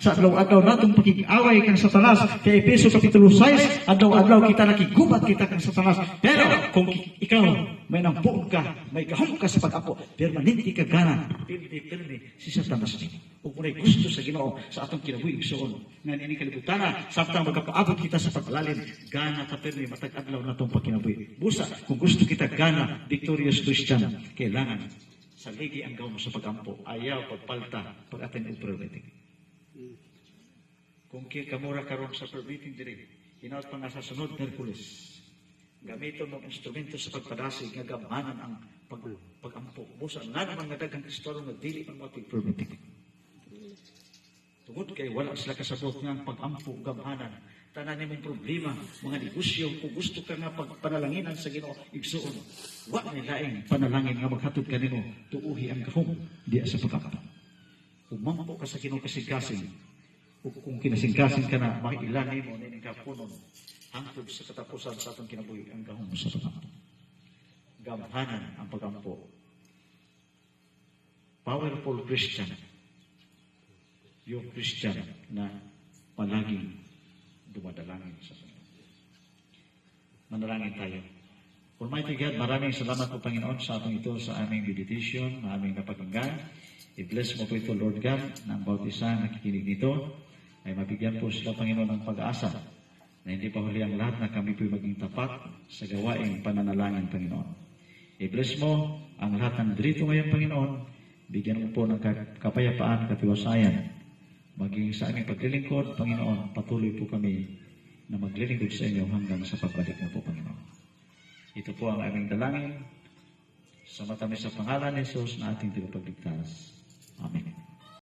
sa adlaw-adlaw natong pakig-away kang Satanas. Kay Efeso Kapitulo 6, adlaw-adlaw kita nakigubat kita kang Satanas. Pero kung ikaw may nampuog ka, may gahom ka sa pag-apo, permanente ka gana, pirmi si Satanas ni. Kung unay gusto sa Ginoo sa atong kinabuhi igsoon, nga ini kalibutan na, samtang magkapaabot kita sa paglalim, gana ka pirmi matag adlaw natong pagkinabuhi. Busa, kung gusto kita gana, victorious Christian, kailangan sa ligi ang gawin mo sa pag-ampo, ayaw pagpalta, pag-attend ng prayer meeting. Kung kamura karon sa prayer meeting diri, hinaut pa nga sa sunod Hercules, gamiton mo instrumento sa pagpadasig, nga gamanan ang pag-ampo. Busa, nga naman nga dagang Kristoro, nga dili ang mga prayer meeting. Tungod kay wala sila kasabot nga pag-ampo, gamanan, tanan nimong problema, mga negosyo, kung gusto ka nga pagpanalanginan sa Ginoo, igsuon, wa na laing panalangin nga maghatod ka nimo, tuuhi ang gahom, di sa pagkakataon. Kung mampo ka sa Ginoo kasing-kasing, kung kinasing-kasing ka na, makiilan nimo, nining kapunon, hangtod sa katapusan sa atong kinabuhi, ang gahom sa pagkakataon. Gamhanan ang pag-ampo. Powerful Christian, yung Christian na palaging dumadalangin sa Panginoon. Manalangin tayo. Almighty God, maraming salamat po Panginoon sa atong ito sa aming meditation, na aming napakinggan. I-bless mo po ito, Lord God, na ang bawat isa nakikinig nito ay mabigyan po sila, Panginoon, ng pag-asa na hindi pa huli ang lahat na kami po maging tapat sa gawaing pananalangin, Panginoon. I-bless mo ang lahat ng dirito ngayon, Panginoon. Bigyan mo po ng kapayapaan, katiwasayan, maging sa aming paglilingkod, Panginoon, patuloy po kami na maglilingkod sa inyo hanggang sa pagbalik mo po, Panginoon. Ito po ang aming dalangin sa matamis sa pangalan ni Jesus na ating tagapagligtas. Amen.